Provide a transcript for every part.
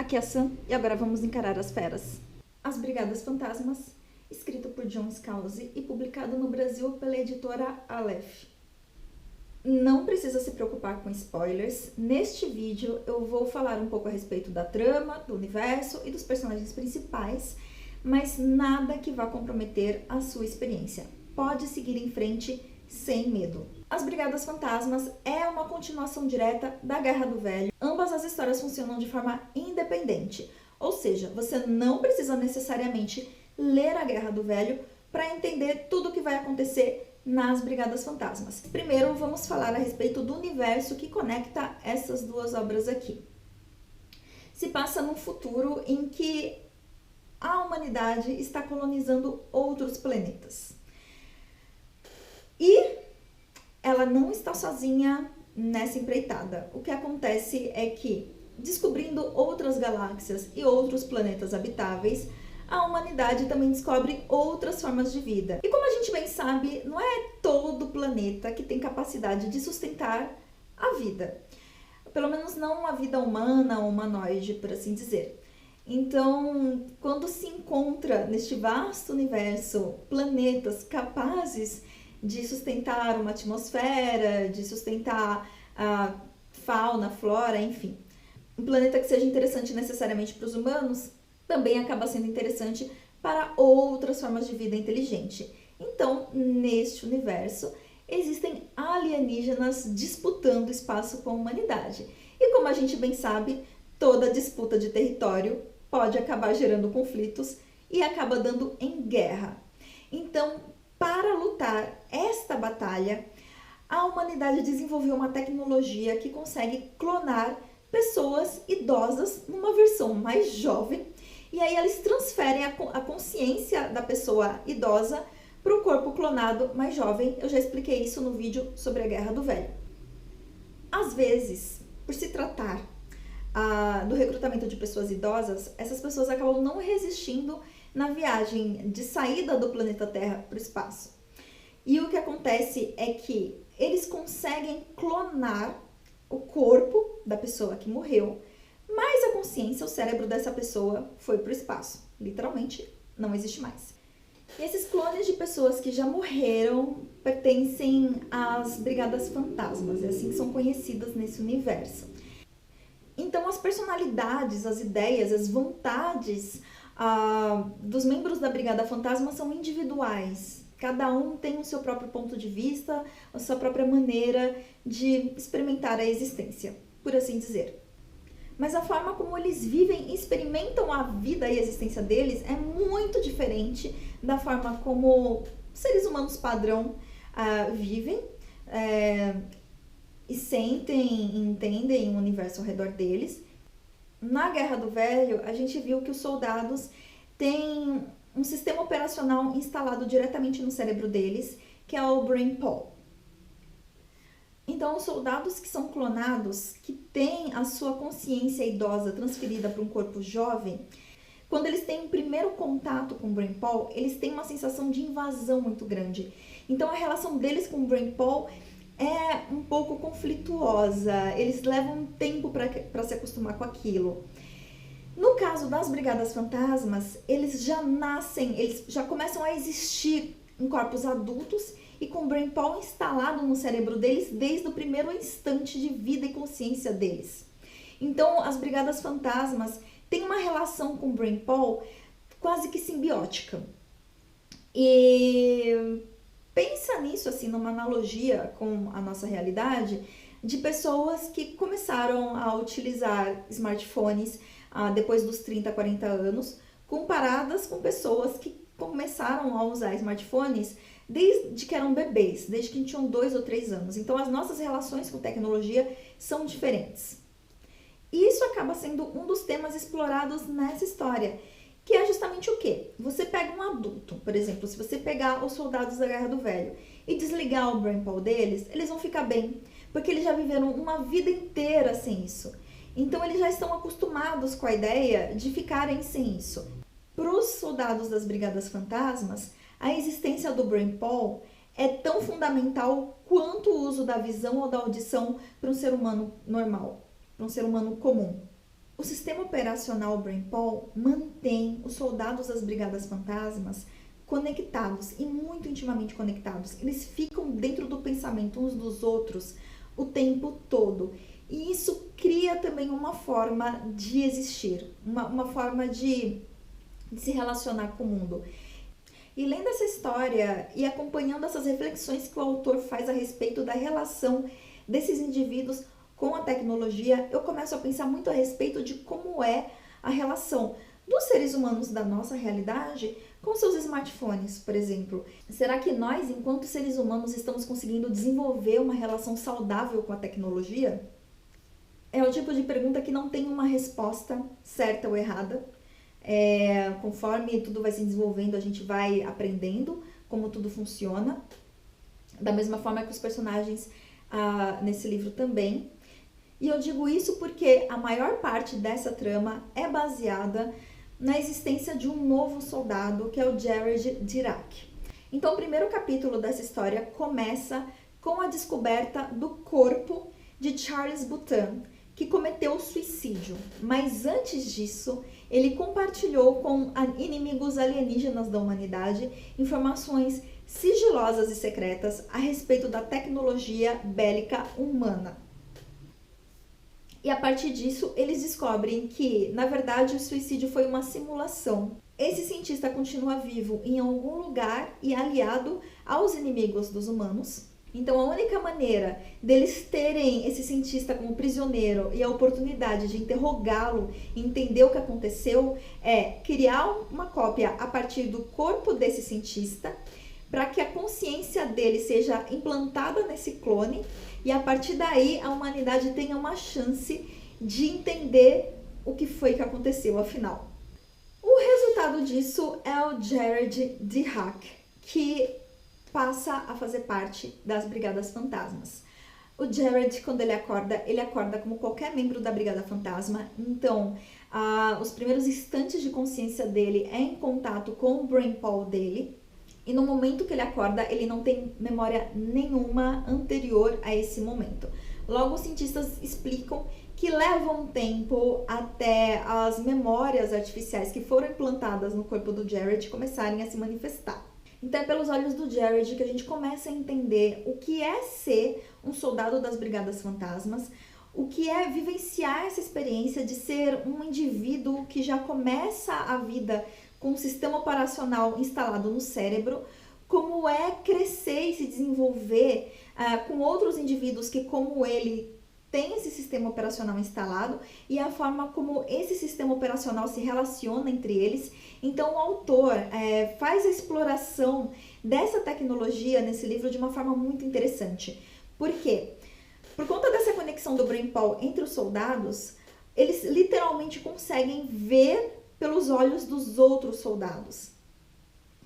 Aqui é a Sam e agora vamos encarar as feras. As Brigadas Fantasmas, escrito por John Scalzi e publicado no Brasil pela editora Aleph. Não precisa se preocupar com spoilers. Neste vídeo eu vou falar um pouco a respeito da trama, do universo e dos personagens principais, mas nada que vá comprometer a sua experiência. Pode seguir em frente sem medo. As Brigadas Fantasmas é uma continuação direta da Guerra do Velho. Ambas as histórias funcionam de forma independente, ou seja, você não precisa necessariamente ler a Guerra do Velho para entender tudo o que vai acontecer nas Brigadas Fantasmas. Primeiro, vamos falar a respeito do universo que conecta essas duas obras aqui. Se passa num futuro em que a humanidade está colonizando outros planetas. E ela não está sozinha nessa empreitada. O que acontece é que, descobrindo outras galáxias e outros planetas habitáveis, a humanidade também descobre outras formas de vida. E como a gente bem sabe, não é todo planeta que tem capacidade de sustentar a vida. Pelo menos não a vida humana ou humanoide, por assim dizer. Então, quando se encontra neste vasto universo planetas capazes de sustentar uma atmosfera, de sustentar a fauna, flora, enfim. Um planeta que seja interessante necessariamente para os humanos, também acaba sendo interessante para outras formas de vida inteligente. Então, neste universo, existem alienígenas disputando espaço com a humanidade. E como a gente bem sabe, toda disputa de território pode acabar gerando conflitos e acaba dando em guerra. Então, para lutar esta batalha, a humanidade desenvolveu uma tecnologia que consegue clonar pessoas idosas numa versão mais jovem, e aí eles transferem a consciência da pessoa idosa para o corpo clonado mais jovem. Eu já expliquei isso no vídeo sobre a Guerra do Velho. Às vezes, por se tratar do recrutamento de pessoas idosas, essas pessoas acabam não resistindo na viagem de saída do planeta Terra para o espaço. E o que acontece é que eles conseguem clonar o corpo da pessoa que morreu, mas a consciência, o cérebro dessa pessoa foi para o espaço. Literalmente, não existe mais. E esses clones de pessoas que já morreram pertencem às Brigadas Fantasmas, é assim que são conhecidas nesse universo. Então, as personalidades, as ideias, as vontades dos membros da Brigada Fantasma são individuais. Cada um tem o seu próprio ponto de vista, a sua própria maneira de experimentar a existência, por assim dizer. Mas a forma como eles vivem e experimentam a vida e a existência deles é muito diferente da forma como seres humanos padrão vivem e sentem e entendem o universo ao redor deles. Na Guerra do Velho, a gente viu que os soldados têm um sistema operacional instalado diretamente no cérebro deles, que é o BrainPool. Então, os soldados que são clonados, que têm a sua consciência idosa transferida para um corpo jovem, quando eles têm um primeiro contato com o BrainPool, eles têm uma sensação de invasão muito grande. Então, a relação deles com o BrainPool é um pouco conflituosa, eles levam um tempo para se acostumar com aquilo. No caso das Brigadas Fantasmas, eles já nascem, eles já começam a existir em corpos adultos e com o BrainPool instalado no cérebro deles desde o primeiro instante de vida e consciência deles. Então, as Brigadas Fantasmas têm uma relação com o BrainPool quase que simbiótica. E pensa nisso, assim, numa analogia com a nossa realidade, de pessoas que começaram a utilizar smartphones depois dos 30, 40 anos, comparadas com pessoas que começaram a usar smartphones desde que eram bebês, desde que tinham 2 ou 3 anos. Então, as nossas relações com tecnologia são diferentes. E isso acaba sendo um dos temas explorados nessa história, que é justamente o quê? Você pega um adulto, por exemplo, se você pegar os soldados da Guerra do Velho e desligar o BrainPool deles, eles vão ficar bem, porque eles já viveram uma vida inteira sem isso. Então, eles já estão acostumados com a ideia de ficarem sem isso. Para os soldados das Brigadas Fantasmas, a existência do BrainPool é tão fundamental quanto o uso da visão ou da audição para um ser humano normal, para um ser humano comum. O sistema operacional BrainPol mantém os soldados das Brigadas Fantasmas conectados e muito intimamente conectados. Eles ficam dentro do pensamento uns dos outros o tempo todo. E isso cria também uma forma de existir, uma forma de se relacionar com o mundo. E lendo essa história e acompanhando essas reflexões que o autor faz a respeito da relação desses indivíduos com a tecnologia, eu começo a pensar muito a respeito de como é a relação dos seres humanos da nossa realidade com seus smartphones, por exemplo. Será que nós, enquanto seres humanos, estamos conseguindo desenvolver uma relação saudável com a tecnologia? É o tipo de pergunta que não tem uma resposta certa ou errada. Conforme tudo vai se desenvolvendo, a gente vai aprendendo como tudo funciona. Da mesma forma que os personagens nesse livro também. E eu digo isso porque a maior parte dessa trama é baseada na existência de um novo soldado, que é o Jared Dirac. Então, o primeiro capítulo dessa história começa com a descoberta do corpo de Charles Button, que cometeu suicídio. Mas antes disso, ele compartilhou com inimigos alienígenas da humanidade informações sigilosas e secretas a respeito da tecnologia bélica humana. E a partir disso, eles descobrem que, na verdade, o suicídio foi uma simulação. Esse cientista continua vivo em algum lugar e aliado aos inimigos dos humanos. Então, a única maneira deles terem esse cientista como prisioneiro e a oportunidade de interrogá-lo e entender o que aconteceu é criar uma cópia a partir do corpo desse cientista, para que a consciência dele seja implantada nesse clone e a partir daí a humanidade tenha uma chance de entender o que foi que aconteceu afinal. O resultado disso é o Jared Dirac, que passa a fazer parte das Brigadas Fantasmas. O Jared, quando ele acorda como qualquer membro da Brigada Fantasma. Então, os primeiros instantes de consciência dele é em contato com o BrainPol dele. E no momento que ele acorda, ele não tem memória nenhuma anterior a esse momento. Logo, os cientistas explicam que leva um tempo até as memórias artificiais que foram implantadas no corpo do Jared começarem a se manifestar. Então é pelos olhos do Jared que a gente começa a entender o que é ser um soldado das Brigadas Fantasmas, o que é vivenciar essa experiência de ser um indivíduo que já começa a vida com um sistema operacional instalado no cérebro, como é crescer e se desenvolver com outros indivíduos que, como ele, tem esse sistema operacional instalado e a forma como esse sistema operacional se relaciona entre eles. Então, o autor faz a exploração dessa tecnologia nesse livro de uma forma muito interessante. Por quê? Por conta dessa conexão do BrainPol entre os soldados, eles literalmente conseguem ver pelos olhos dos outros soldados.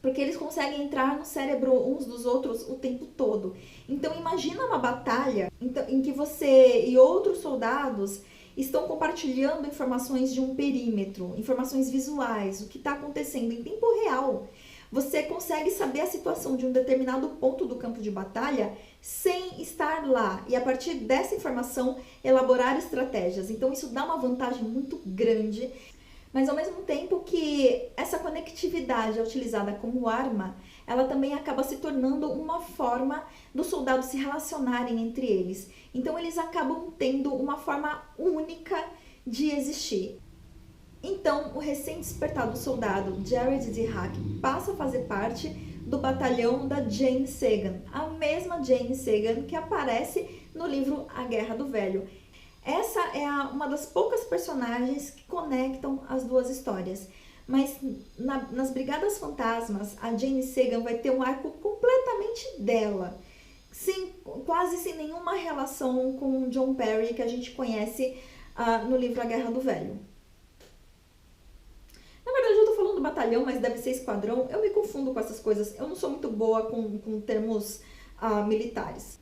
Porque eles conseguem entrar no cérebro uns dos outros o tempo todo. Então imagina uma batalha em que você e outros soldados estão compartilhando informações de um perímetro, informações visuais, o que está acontecendo em tempo real. Você consegue saber a situação de um determinado ponto do campo de batalha sem estar lá. E a partir dessa informação, elaborar estratégias. Então isso dá uma vantagem muito grande. Mas ao mesmo tempo que essa conectividade é utilizada como arma, ela também acaba se tornando uma forma dos soldados se relacionarem entre eles. Então eles acabam tendo uma forma única de existir. Então o recém-despertado soldado Jared Dirac passa a fazer parte do batalhão da Jane Sagan, a mesma Jane Sagan que aparece no livro A Guerra do Velho. Essa é uma das poucas personagens que conectam as duas histórias. Mas nas Brigadas Fantasmas, a Jane Sagan vai ter um arco completamente dela. Quase sem nenhuma relação com o John Perry, que a gente conhece no livro A Guerra do Velho. Na verdade, eu tô falando do batalhão, mas deve ser esquadrão. Eu me confundo com essas coisas. Eu não sou muito boa com termos militares.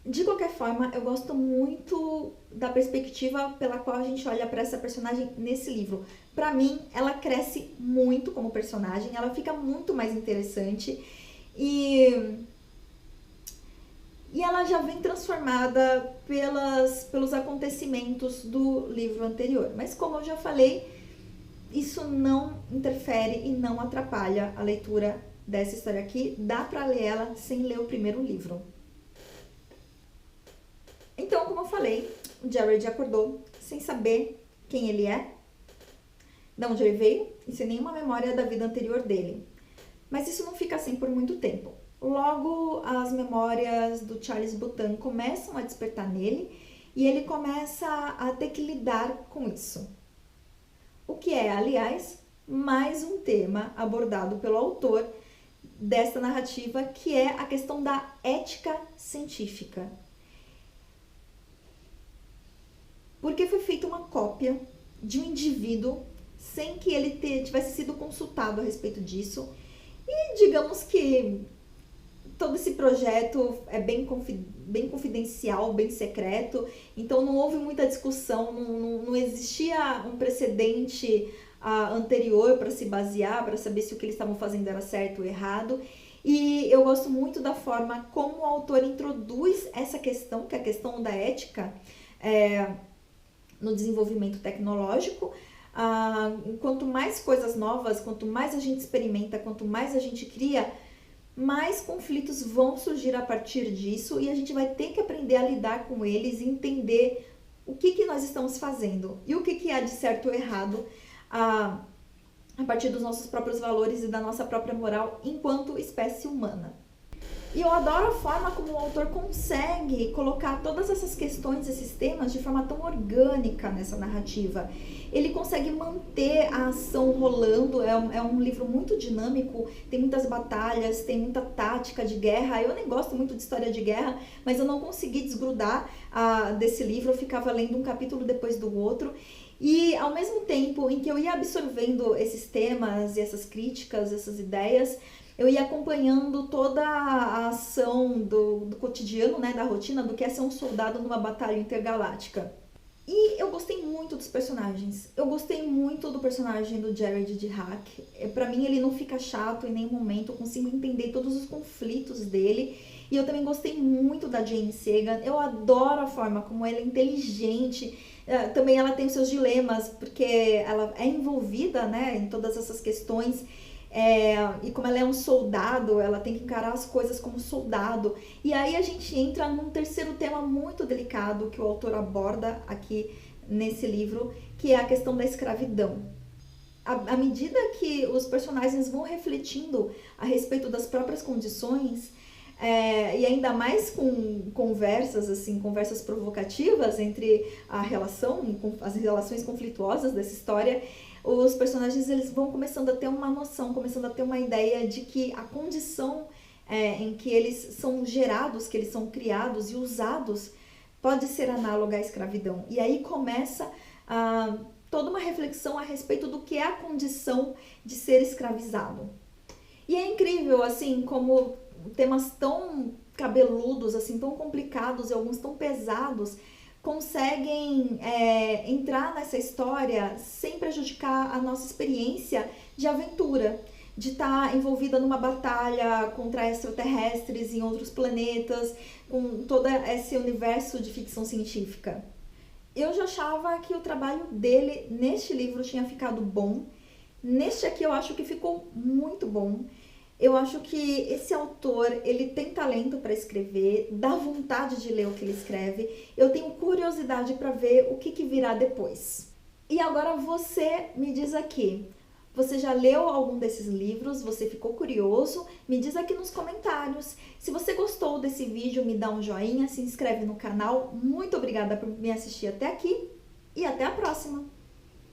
De qualquer forma, eu gosto muito da perspectiva pela qual a gente olha para essa personagem nesse livro. Para mim, ela cresce muito como personagem, ela fica muito mais interessante e e ela já vem transformada pelos acontecimentos do livro anterior. Mas como eu já falei, isso não interfere e não atrapalha a leitura dessa história aqui. Dá para ler ela sem ler o primeiro livro. Então, como eu falei, o Jared acordou sem saber quem ele é, de onde ele veio e sem nenhuma memória da vida anterior dele. Mas isso não fica assim por muito tempo. Logo, as memórias do Charles Button começam a despertar nele e ele começa a ter que lidar com isso. O que é, aliás, mais um tema abordado pelo autor desta narrativa, que é a questão da ética científica. Porque foi feita uma cópia de um indivíduo sem que ele tivesse sido consultado a respeito disso. E digamos que todo esse projeto é bem confidencial, bem secreto, então não houve muita discussão, não existia um precedente anterior para se basear, para saber se o que eles estavam fazendo era certo ou errado. E eu gosto muito da forma como o autor introduz essa questão, que é a questão da ética no desenvolvimento tecnológico. Quanto mais coisas novas, quanto mais a gente experimenta, quanto mais a gente cria, mais conflitos vão surgir a partir disso e a gente vai ter que aprender a lidar com eles e entender o que nós estamos fazendo e o que há de certo ou errado a partir dos nossos próprios valores e da nossa própria moral enquanto espécie humana. E eu adoro a forma como o autor consegue colocar todas essas questões, esses temas, de forma tão orgânica nessa narrativa. Ele consegue manter a ação rolando, é um livro muito dinâmico, tem muitas batalhas, tem muita tática de guerra. Eu nem gosto muito de história de guerra, mas eu não consegui desgrudar desse livro, eu ficava lendo um capítulo depois do outro. E ao mesmo tempo em que eu ia absorvendo esses temas e essas críticas, essas ideias, eu ia acompanhando toda a ação do cotidiano, né, da rotina, do que é ser um soldado numa batalha intergaláctica. E eu gostei muito dos personagens. Eu gostei muito do personagem do Jared de Hack. Pra mim ele não fica chato em nenhum momento, eu consigo entender todos os conflitos dele. E eu também gostei muito da Jane Sagan. Eu adoro a forma como ela é inteligente. Também ela tem os seus dilemas, porque ela é envolvida, né, em todas essas questões. E como ela é um soldado, ela tem que encarar as coisas como soldado. E aí a gente entra num terceiro tema muito delicado que o autor aborda aqui nesse livro, que é a questão da escravidão. À medida que os personagens vão refletindo a respeito das próprias condições, e ainda mais com conversas provocativas entre as relações conflituosas dessa história, os personagens eles vão começando a ter uma noção, começando a ter uma ideia de que a condição em que eles são gerados, que eles são criados e usados, pode ser análoga à escravidão. E aí começa toda uma reflexão a respeito do que é a condição de ser escravizado. E é incrível, assim, como temas tão cabeludos, assim, tão complicados e alguns tão pesados conseguem entrar nessa história sem prejudicar a nossa experiência de aventura, de estar envolvida numa batalha contra extraterrestres em outros planetas, com todo esse universo de ficção científica. Eu já achava que o trabalho dele neste livro tinha ficado bom. Neste aqui eu acho que ficou muito bom. Eu acho que esse autor, ele tem talento para escrever, dá vontade de ler o que ele escreve. Eu tenho curiosidade para ver o que virá depois. E agora você me diz aqui, você já leu algum desses livros? Você ficou curioso? Me diz aqui nos comentários. Se você gostou desse vídeo, me dá um joinha, se inscreve no canal. Muito obrigada por me assistir até aqui e até a próxima!